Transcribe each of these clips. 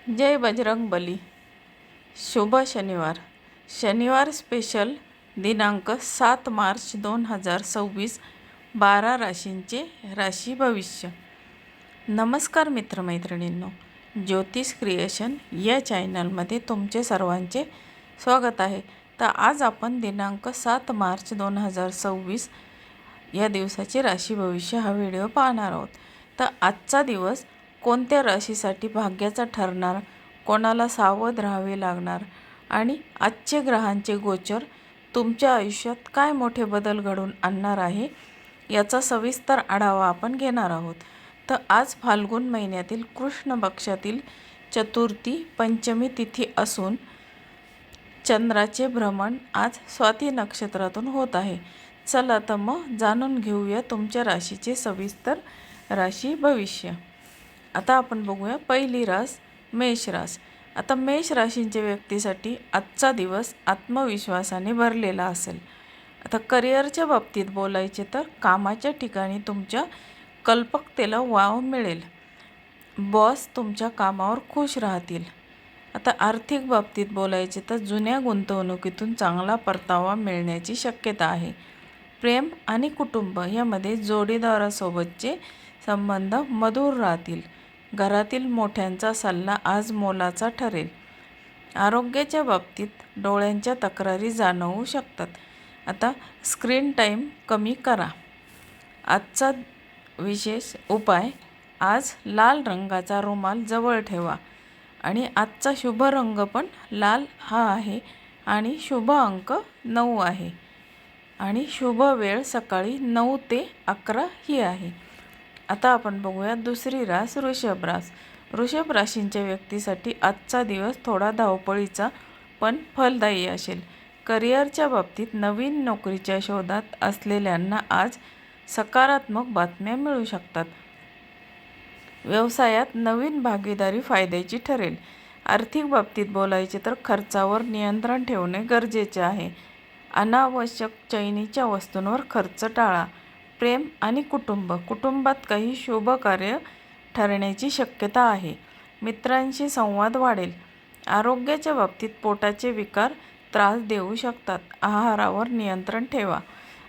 जय बजरंग बली. शुभ शनिवार. शनिवार स्पेशल दिनांक 7 मार्च 2026. 12 राशींचे राशी भविष्य. नमस्कार मित्रमैत्रिणींनो, ज्योतिष क्रिएशन या चॅनलमध्ये तुमचे सर्वांचे स्वागत आहे. तर आज आपण दिनांक 7 मार्च 2026 या दिवसाचे राशी भविष्य हा व्हिडिओ पाहणार आहोत. तर आजचा दिवस कोणत्या राशीसाठी भाग्याचा ठरणार, कोणाला सावध राहावे लागणार आणि आजचे ग्रहांचे गोचर तुमच्या आयुष्यात काय मोठे बदल घडवून आणणार आहे याचा सविस्तर आढावा आपण घेणार आहोत. तर आज फाल्गुन महिन्यातील कृष्ण पक्षातील चतुर्थी पंचमी तिथी असून चंद्राचे भ्रमण आज स्वाती नक्षत्रातून होत आहे. चला तर मग जाणून घेऊया तुमच्या राशीचे सविस्तर राशी भविष्य. आता आपण बघूया पहिली रास मेष रास. आता मेष राशींच्या व्यक्तीसाठी आजचा दिवस आत्मविश्वासाने भरलेला असेल. आता करिअरच्या बाबतीत बोलायचे तर कामाच्या ठिकाणी तुमच्या कल्पकतेला वाव मिळेल. बॉस तुमच्या कामावर खुश राहतील. आता आर्थिक बाबतीत बोलायचे तर जुन्या गुंतवणुकीतून चांगला परतावा मिळण्याची शक्यता आहे. प्रेम आणि कुटुंब यामध्ये जोडीदारासोबतचे संबंध मधुर राहतील. घरातील मोठ्यांचा सल्ला आज मोलाचा ठरेल. आरोग्याच्या बाबतीत डोळ्यांच्या तक्रारी जाणवू शकतात. आता स्क्रीन टाईम कमी करा. आजचा विशेष उपाय, आज लाल रंगाचा रुमाल जवळ ठेवा आणि आजचा शुभ रंग पण लाल हा आहे आणि शुभ अंक 9 आहे आणि शुभ वेळ सकाळी 9 ते 11 ही आहे. आता आपण बघूया दुसरी रास वृषभ रास. वृषभ राशींच्या व्यक्तीसाठी आजचा दिवस थोडा धावपळीचा पण फलदायी असेल. करिअरच्या बाबतीत नवीन नोकरीच्या शोधात असलेल्यांना आज सकारात्मक बातम्या मिळू शकतात. व्यवसायात नवीन भागीदारी फायद्याची ठरेल. आर्थिक बाबतीत बोलायचे तर खर्चावर नियंत्रण ठेवणे गरजेचे आहे. अनावश्यक चैनीच्या वस्तूंवर खर्च टाळा. प्रेम आणि कुटुंबात काही शुभ कार्य ठरण्याची शक्यता आहे. मित्रांशी संवाद वाढेल. आरोग्याच्या बाबतीत पोटाचे विकार त्रास देऊ शकतात. आहारावर नियंत्रण ठेवा.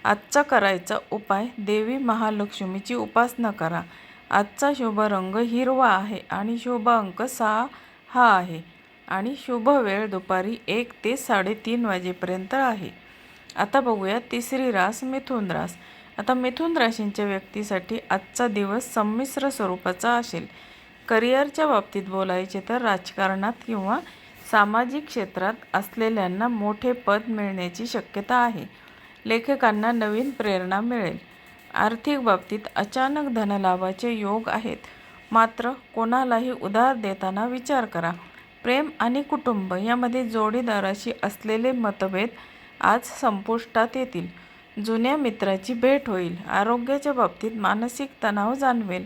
आजचा करायचा उपाय, देवी महालक्ष्मीची उपासना करा. आजचा शुभ रंग हिरवा आहे आणि शुभ अंक 6 हा आहे आणि शुभ वेळ दुपारी 1 ते 3:30 वाजेपर्यंत आहे. आता बघूया तिसरी रास मिथुन रास. आता मिथुन राशींच्या व्यक्तीसाठी आजचा दिवस संमिश्र स्वरूपाचा असेल. करिअरच्या बाबतीत बोलायचे तर राजकारणात किंवा सामाजिक क्षेत्रात असलेल्यांना मोठे पद मिळण्याची शक्यता आहे. लेखकांना नवीन प्रेरणा मिळेल. आर्थिक बाबतीत अचानक धनलाभाचे योग आहेत, मात्र कोणालाही उधार देताना विचार करा. प्रेम आणि कुटुंब यामध्ये जोडीदाराशी असलेले मतभेद आज संपुष्टात येतील. जुन्या मित्राची भेट होईल. आरोग्याच्या बाबतीत मानसिक तणाव जाणवेल.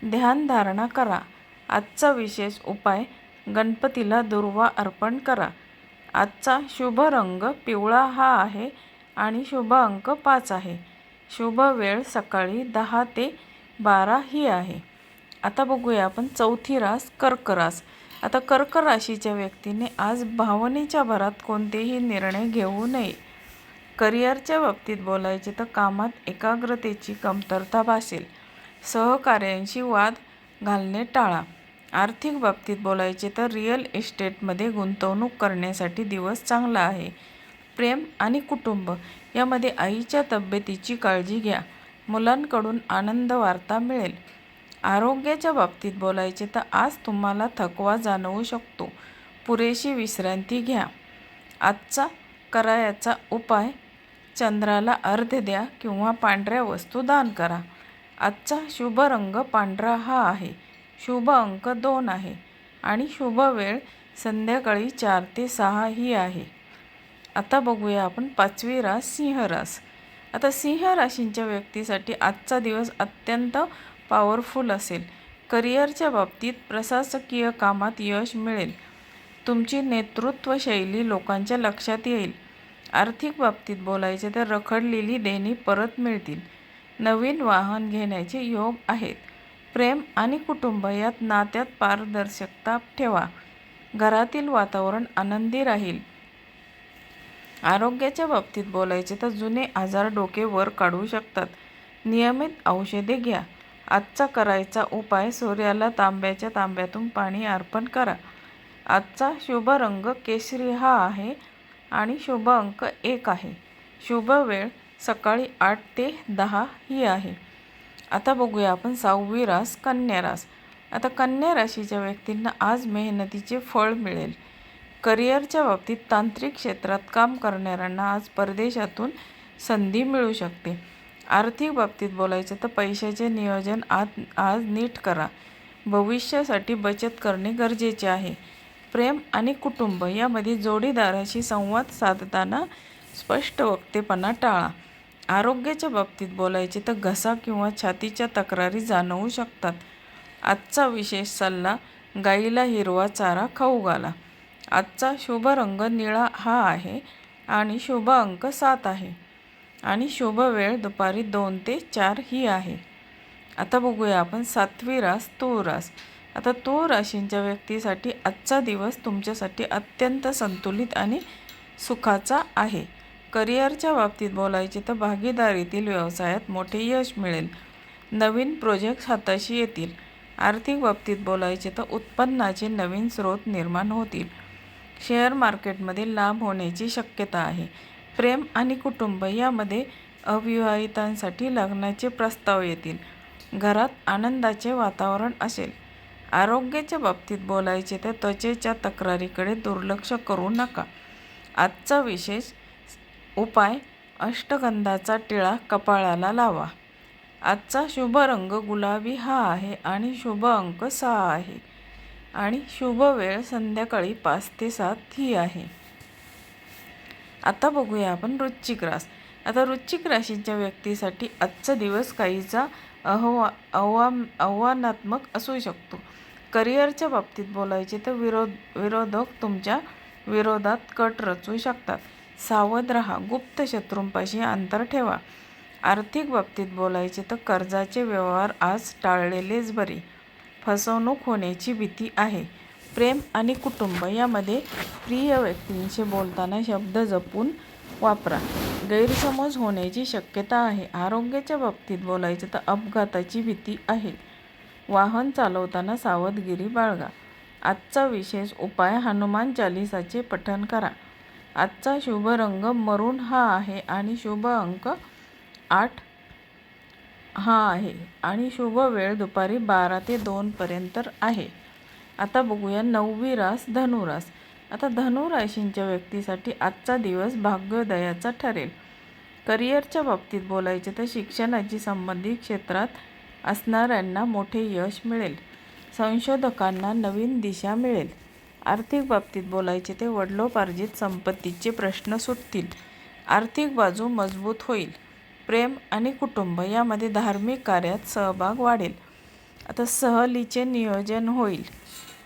ध्यानधारणा करा. आजचा विशेष उपाय, गणपतीला दुर्वा अर्पण करा. आजचा शुभ रंग पिवळा हा आहे आणि शुभ अंक 5 आहे. शुभ वेळ सकाळी 10 ते 12 ही आहे. आता बघूया आपण चौथी रास कर्क रास. आता कर्क राशीच्या व्यक्तीने आज भावनेच्या भरात कोणतेही निर्णय घेऊ नये. करिअरच्या बाबतीत बोलायचे तर कामात एकाग्रतेची कमतरता भासेल. सहकार्यांशी वाद घालणे टाळा. आर्थिक बाबतीत बोलायचे तर रिअल इस्टेटमध्ये गुंतवणूक करण्यासाठी दिवस चांगला आहे. प्रेम आणि कुटुंब यामध्ये आईच्या तब्येतीची काळजी घ्या. मुलांकडून आनंद वार्ता मिळेल. आरोग्याच्या बाबतीत बोलायचे तर आज तुम्हाला थकवा जाणवू शकतो. पुरेशी विश्रांती घ्या. आजचा करायचा उपाय, चंद्राला अर्घ्य द्या किंवा पांढऱ्या वस्तू दान करा. आजचा शुभ रंग पांढरा हा आहे. शुभ अंक 2 आहे आणि शुभ वेळ संध्याकाळी 4 ते 6 ही आहे. आता बघूया आपण पाचवी रास सिंह रास. आता सिंह राशींच्या व्यक्तीसाठी आजचा दिवस अत्यंत पॉवरफुल असेल. करिअरच्या बाबतीत प्रशासकीय कामात यश मिळेल. तुमची नेतृत्व शैली लोकांच्या लक्षात येईल. आर्थिक बाबतीत बोलायचे तर रखडलेली देणी परत मिळतील. नवीन वाहन घेण्याचे योग आहेत. प्रेम आणि कुटुंब यात नात्यात पारदर्शकता ठेवा. घरातील वातावरण आनंदी राहील. आरोग्याच्या बाबतीत बोलायचे तर जुने आजार डोके वर काढू शकतात. नियमित औषधे घ्या. आजचा करायचा उपाय सूर्याला तांब्याच्या तांब्यातून पाणी अर्पण करा. आजचा शुभ रंग केशरी हा आहे आणि शुभ अंक 1 आहे. शुभ वेळ सकाळी 8 ते 10 ही आहे. आता बघूया आपण 6वी रास कन्या रास. आता कन्या राशीच्या व्यक्तींना आज मेहनतीचे फळ मिळेल. करिअरच्या बाबतीत तांत्रिक क्षेत्रात काम करणाऱ्यांना आज परदेशातून संधी मिळू शकते. आर्थिक बाबतीत बोलायचं तर पैशाचे नियोजन आज नीट करा. भविष्यासाठी बचत करणे गरजेचे आहे. प्रेम आणि कुटुंब यामध्ये जोडीदाराशी संवाद साधताना स्पष्ट वक्तेपणा टाळा. आरोग्याच्या बाबतीत बोलायचे तर घसा किंवा छातीच्या तक्रारी जाणवू शकतात. आजचा विशेष सल्ला गाईला हिरवा चारा खाऊ घाला. आजचा शुभ रंग निळा हा आहे आणि शुभ अंक 7 आहे आणि शुभ वेळ दुपारी 2 ते 4 ही आहे. आता बघूया आपण 7वी रास तूळ रास. आता तूळ राशींच्या व्यक्तीसाठी आजचा दिवस तुमच्यासाठी अत्यंत संतुलित आणि सुखाचा आहे. करिअरच्या बाबतीत बोलायचे तर भागीदारीतील व्यवसायात मोठे यश मिळेल. नवीन प्रोजेक्ट हाताशी येतील. आर्थिक बाबतीत बोलायचे तर उत्पन्नाचे नवीन स्रोत निर्माण होतील. शेअर मार्केटमध्ये लाभ होण्याची शक्यता आहे. प्रेम आणि कुटुंब यामध्ये अविवाहितांसाठी लग्नाचे प्रस्ताव येतील. घरात आनंदाचे वातावरण असेल. आरोग्याच्या बाबतीत बोलायचे तर त्वचेच्या तक्रारीकडे दुर्लक्ष करू नका. आजचा विशेष उपाय अष्टगंधाचा टिळा कपाळाला लावा. आजचा शुभ रंग गुलाबी हा आहे आणि शुभ अंक 6 आहे आणि शुभ वेळ संध्याकाळी 5 ते 7 ही आहे. आता बघूया आपण वृश्चिक रास. आता वृश्चिक राशीच्या व्यक्तीसाठी आजचा दिवस काहीसा आव्हानात्मक असू शकतो. करिअरच्या बाबतीत बोलायचे तर विरोधक तुमच्या विरोधात कट रचू शकतात. सावध राहा. गुप्त शत्रूंपाशी अंतर ठेवा. आर्थिक बाबतीत बोलायचे तर कर्जाचे व्यवहार आज टाळलेलेच बरे. फसवणूक होण्याची भीती आहे. प्रेम आणि कुटुंब यामध्ये प्रिय व्यक्तींशी बोलताना शब्द जपून वापरा. गैरसमज होण्याची शक्यता आहे. आरोग्याच्या बाबतीत बोलायचे तर अपघाताची भीती आहे. वाहन चालवताना सावधगिरी बाळगा. आजचा विशेष उपाय हनुमान चालिसाचे पठण करा. आजचा शुभ रंग मरून हा आहे आणि शुभ अंक 8 हा आहे आणि शुभ वेळ दुपारी 12 ते 2 पर्यंत आहे. आता बघूया 9वी रास धनुरास. आता धनुराशींच्या व्यक्तीसाठी आजचा दिवस भाग्योदयाचा ठरेल. करिअरच्या बाबतीत बोलायचे तर शिक्षणाची संबंधित क्षेत्रात असणाऱ्यांना मोठे यश मिळेल. संशोधकांना नवीन दिशा मिळेल. आर्थिक बाबतीत बोलायचे ते वडिलोपार्जित संपत्तीचे प्रश्न सुटतील. आर्थिक बाजू मजबूत होईल. प्रेम आणि कुटुंब यामध्ये धार्मिक कार्यात सहभाग वाढेल. आता सहलीचे नियोजन होईल.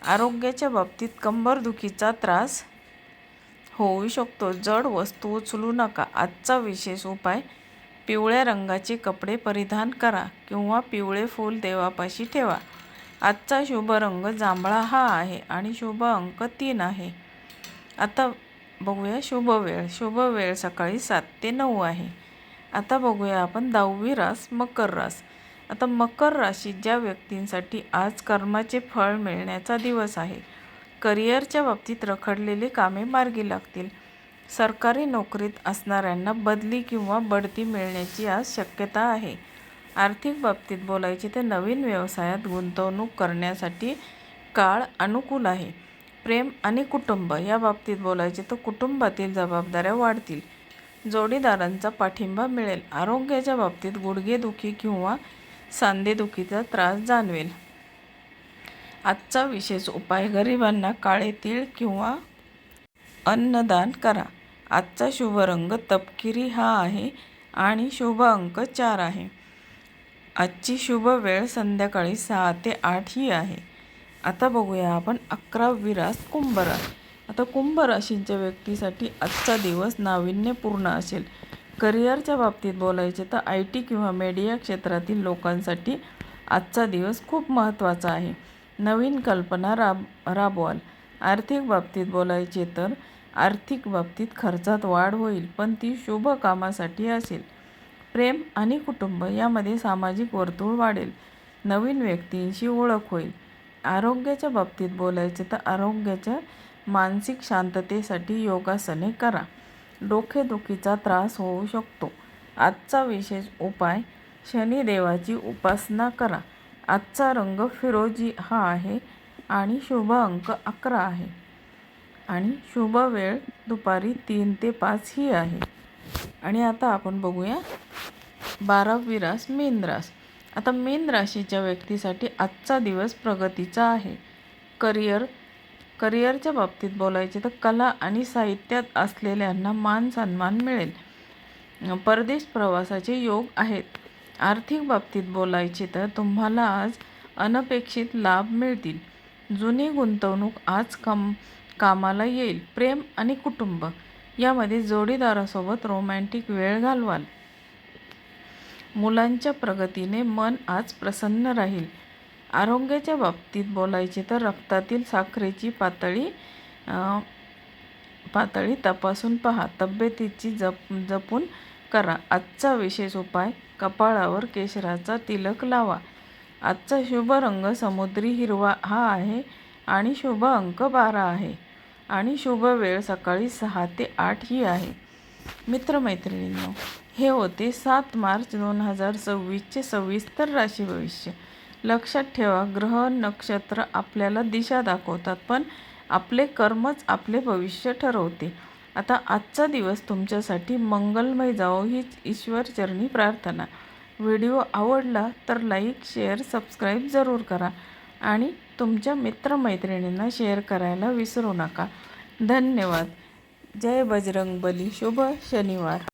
आरोग्याच्या बाबतीत कंबरदुखीचा त्रास होऊ शकतो. जड वस्तू उचलू नका. आजचा विशेष उपाय पिवळ्या रंगाचे कपडे परिधान करा किंवा पिवळे फूल देवापाशी ठेवा. आजचा शुभ रंग जांभळा हा आहे आणि शुभ अंक 3 आहे. आता बघूया शुभ वेळ. शुभ वेळ सकाळी 7 ते 9 आहे. आता बघूया आपण 10वी रास मकर रास. आता मकर राशी ज्या व्यक्तींसाठी आज कर्माचे फळ मिळण्याचा दिवस आहे. करिअरच्या बाबतीत रखडलेली कामे मार्गी लागतील. सरकारी नोकरीत असणाऱ्यांना बदली किंवा बढती मिळण्याची आज शक्यता आहे. आर्थिक बाबतीत बोलायचे तर नवीन व्यवसायात गुंतवणूक करण्यासाठी काळ अनुकूल आहे. प्रेम आणि कुटुंब या बाबतीत बोलायचे तर कुटुंबातील जबाबदाऱ्या वाढतील. जोडीदारांचा पाठिंबा मिळेल. आरोग्याच्या बाबतीत गुडघेदुखी किंवा सांधेदुखीचा त्रास जाणवेल. आजचा विशेष उपाय गरिबांना काळे तीळ किंवा अन्नदान करा. आजचा शुभ रंग तपकिरी हा आहे आणि शुभ अंक 4 आहे. आजची शुभ वेळ संध्याकाळी 6 ते 8 ही आहे. आता बघूया आपण 11वी रास कुंभ रास. आता कुंभ राशींच्या व्यक्तीसाठी आजचा दिवस नाविन्यपूर्ण असेल. करिअरच्या बाबतीत बोलायचे तर IT किंवा मीडिया क्षेत्रातील लोकांसाठी आजचा दिवस खूप महत्त्वाचा आहे. नवीन कल्पना राबवाल. आर्थिक बाबतीत बोलायचे तर आर्थिक बाबतीत खर्चात वाढ होईल, पण ती शुभ कामासाठी असेल. प्रेम आणि कुटुंब यामध्ये सामाजिक वर्तुळ वाढेल. नवीन व्यक्तींशी ओळख होईल. आरोग्याच्या बाबतीत बोलायचे तर आरोग्याच्या मानसिक शांततेसाठी योगासने करा. डोकेदुखीचा त्रास होऊ शकतो. आजचा विशेष उपाय शनिदेवाची उपासना करा. आजचा रंग फिरोजी हा आहे आणि शुभ अंक 11 आहे आणि शुभ वेळ दुपारी 3 ते 5 ही आहे. आणि आता आपण बघूया 12वी रास मीन रास. आता मीन राशीच्या व्यक्तीसाठी आजचा दिवस प्रगतीचा आहे. करिअरच्या बाबतीत बोलायचे तर कला आणि साहित्यात असलेल्यांना मान सन्मान मिळेल. परदेश प्रवासाचे योग आहेत. आर्थिक बाबतीत बोलायचे तर तुम्हाला आज अनपेक्षित लाभ मिळतील. जुनी गुंतवणूक आज कामाला येईल. प्रेम आणि कुटुंब यामध्ये जोडीदारासोबत रोमॅन्टिक वेळ घालवाल. मुलांच्या प्रगतीने मन आज प्रसन्न राहील. आरोग्याच्या बाबतीत बोलायचे तर रक्तातील साखरेची पातळी तपासून पहा. तब्येतीची जपून करा. आजचा विशेष उपाय कपाळावर केशराचा तिलक लावा. आजचा शुभ रंग समुद्री हिरवा हा आहे आणि शुभ अंक 12 आहे आणि शुभ वेळ सकाळी 6 ते 8 ही आहे. मित्रमैत्रिणींनो, हे होते 7 मार्च 2026चे सविस्तर राशी भविष्य. लक्षात ठेवा, ग्रह नक्षत्र आपल्याला दिशा दाखवतात, पण आपले कर्मच आपले भविष्य ठरवते. आता आजचा दिवस तुमच्यासाठी मंगलमय जावो हीच ईश्वरचरणी प्रार्थना. व्हिडिओ आवडला तर लाईक, शेअर, सबस्क्राईब जरूर करा आणि तुमच्या मित्रमैत्रिणींना शेअर करायला विसरू नका. धन्यवाद. जय बजरंगबली. शुभ शनिवार.